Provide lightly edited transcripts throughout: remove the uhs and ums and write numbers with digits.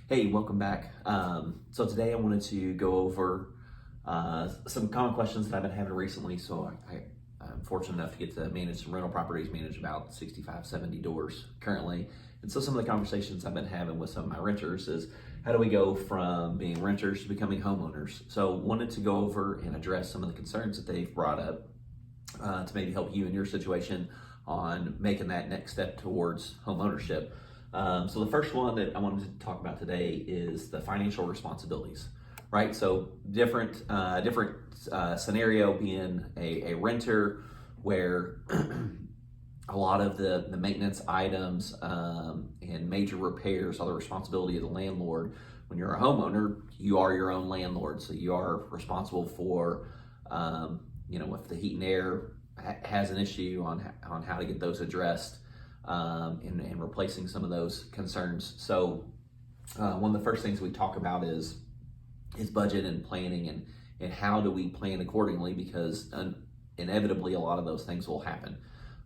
Hey, welcome back. So today I wanted to go over some common questions that I've been having recently. I'm fortunate enough to get to manage some rental properties, manage about 65, 70 doors currently. And so some of the conversations I've been having with some of my renters is how do we go from being renters to becoming homeowners? So wanted to go over and address some of the concerns that they've brought up to maybe help you in your situation on making that next step towards homeownership. So the first one that I wanted to talk about today is the financial responsibilities, right? So different scenario being a renter where a lot of the maintenance items and major repairs are the responsibility of the landlord. When you're a homeowner, you are your own landlord, so you are responsible for if the heat and air has an issue on how to get those addressed. And replacing some of those concerns. So one of the first things we talk about is budget and planning and how do we plan accordingly, because inevitably a lot of those things will happen.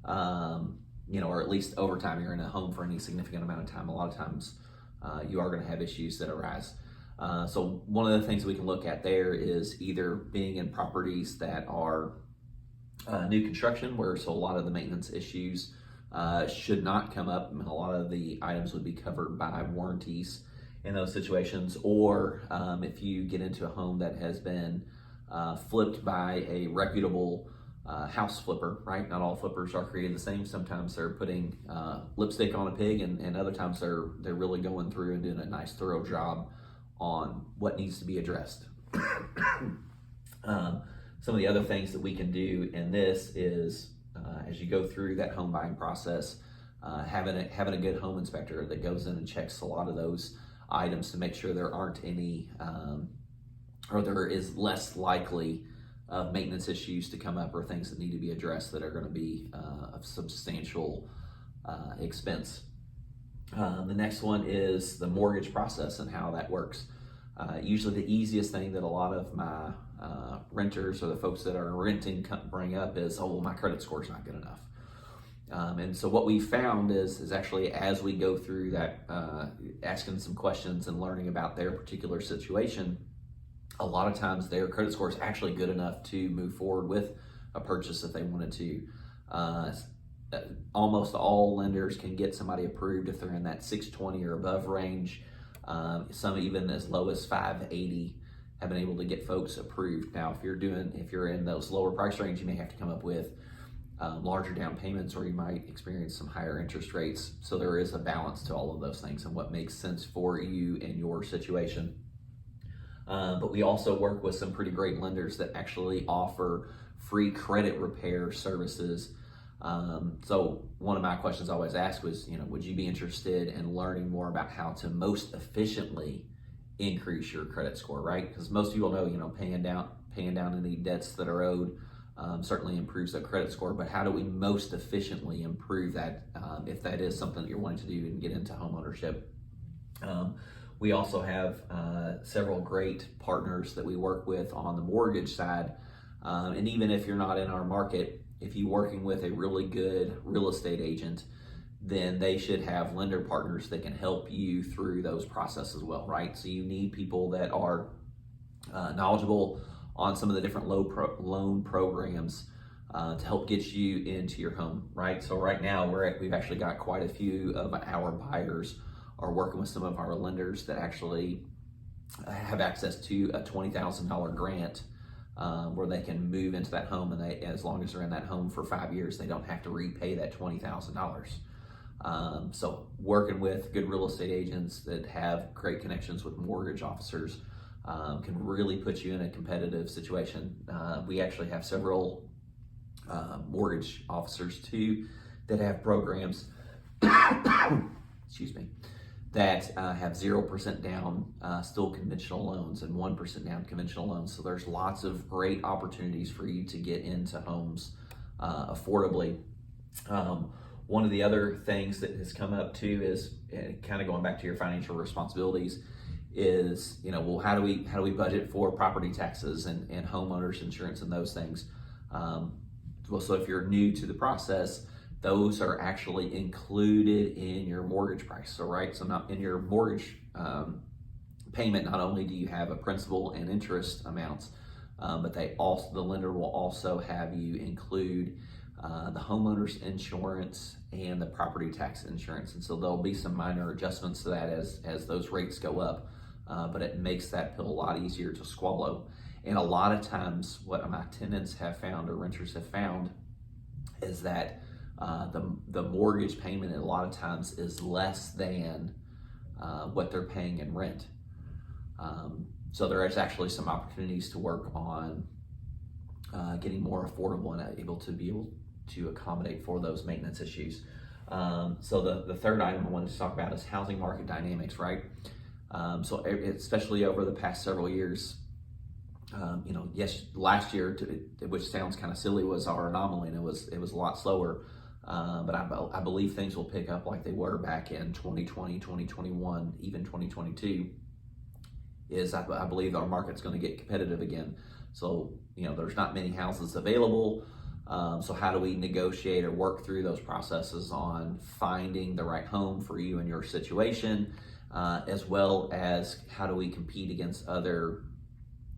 Or at least over time, you're in a home for any significant amount of time. A lot of times you are going to have issues that arise. So one of the things we can look at there is either being in properties that are new construction, where so a lot of the maintenance issues should not come up. A lot of the items would be covered by warranties in those situations. Or if you get into a home that has been flipped by a reputable house flipper, right? Not all flippers are created the same. Sometimes they're putting lipstick on a pig, and other times they're really going through and doing a nice thorough job on what needs to be addressed. Some of the other things that we can do in this is as you go through that home buying process, having a good home inspector that goes in and checks a lot of those items to make sure there aren't any, or there is less likely maintenance issues to come up or things that need to be addressed that are going to be of substantial expense. The next one is the mortgage process and how that works. Usually the easiest thing that a lot of my renters or the folks that are renting bring up is, oh, well, my credit score is not good enough. And so what we found is actually as we go through that, asking some questions and learning about their particular situation, a lot of times their credit score is actually good enough to move forward with a purchase if they wanted to. Almost all lenders can get somebody approved if they're in that 620 or above range. Some even as low as 580 have been able to get folks approved. Now, if you're in those lower price range, you may have to come up with larger down payments, or you might experience some higher interest rates. So there is a balance to all of those things and what makes sense for you and your situation. But we also work with some pretty great lenders that actually offer free credit repair services. So one of my questions I always ask was, would you be interested in learning more about how to most efficiently increase your credit score, right? Because most people know, paying down any debts that are owed certainly improves that credit score. But how do we most efficiently improve that if that is something that you're wanting to do and get into homeownership? We also have several great partners that we work with on the mortgage side. And even if you're not in our market, if you're working with a really good real estate agent, then they should have lender partners that can help you through those processes as well, right? So you need people that are knowledgeable on some of the different loan programs to help get you into your home, right? So right now we've actually got quite a few of our buyers are working with some of our lenders that actually have access to a $20,000 grant where they can move into that home, and as long as they're in that home for 5 years, they don't have to repay that $20,000. So working with good real estate agents that have great connections with mortgage officers can really put you in a competitive situation. We actually have several mortgage officers too that have programs excuse me, that have 0% down still conventional loans and 1% down conventional loans. So there's lots of great opportunities for you to get into homes affordably. One of the other things that has come up too is kind of going back to your financial responsibilities is, well, how do we budget for property taxes and homeowners insurance and those things? Well, so if you're new to the process, those are actually included in your mortgage price. So, right, so not in your mortgage payment, not only do you have a principal and interest amounts, but the lender will also have you include the homeowner's insurance and the property tax insurance. And so there'll be some minor adjustments to that as those rates go up, but it makes that pill a lot easier to swallow. And a lot of times what my tenants have found or renters have found is that the mortgage payment a lot of times is less than what they're paying in rent. So there is actually some opportunities to work on getting more affordable and able to accommodate for those maintenance issues. So the third item I wanted to talk about is housing market dynamics, right? So especially over the past several years, yes, last year, which sounds kind of silly, was our anomaly, and it was a lot slower. But I believe things will pick up like they were back in 2020, 2021, even 2022. I believe our market's going to get competitive again. So, there's not many houses available. So how do we negotiate or work through those processes on finding the right home for you and your situation, as well as how do we compete against other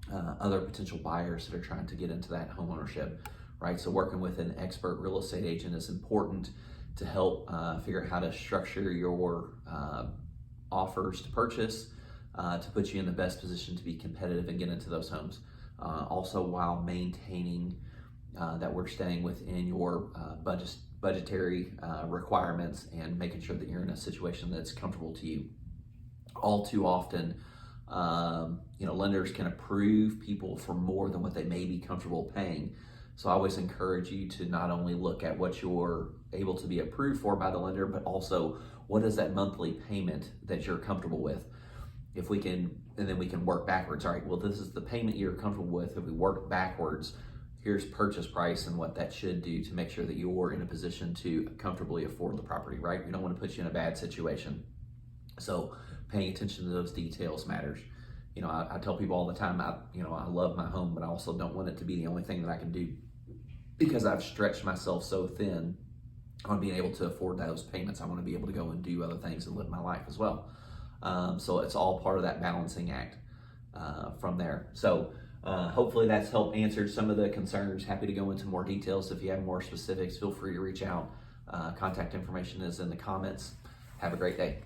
potential buyers that are trying to get into that home ownership, right? So working with an expert real estate agent is important to help figure out how to structure your offers to purchase, to put you in the best position to be competitive and get into those homes. Also, while maintaining that we're staying within your budgetary requirements and making sure that you're in a situation that's comfortable to you. All too often, lenders can approve people for more than what they may be comfortable paying. So I always encourage you to not only look at what you're able to be approved for by the lender, but also what is that monthly payment that you're comfortable with. And then we can work backwards. All right, well, this is the payment you're comfortable with. If we work backwards, here's purchase price and what that should do to make sure that you're in a position to comfortably afford the property, right? We don't want to put you in a bad situation. So paying attention to those details matters. I tell people all the time, I love my home, but I also don't want it to be the only thing that I can do, because I've stretched myself so thin on being able to afford those payments. I want to be able to go and do other things and live my life as well. So it's all part of that balancing act from there. So hopefully that's helped answer some of the concerns. Happy to go into more details. If you have more specifics, feel free to reach out. Contact information is in the comments. Have a great day.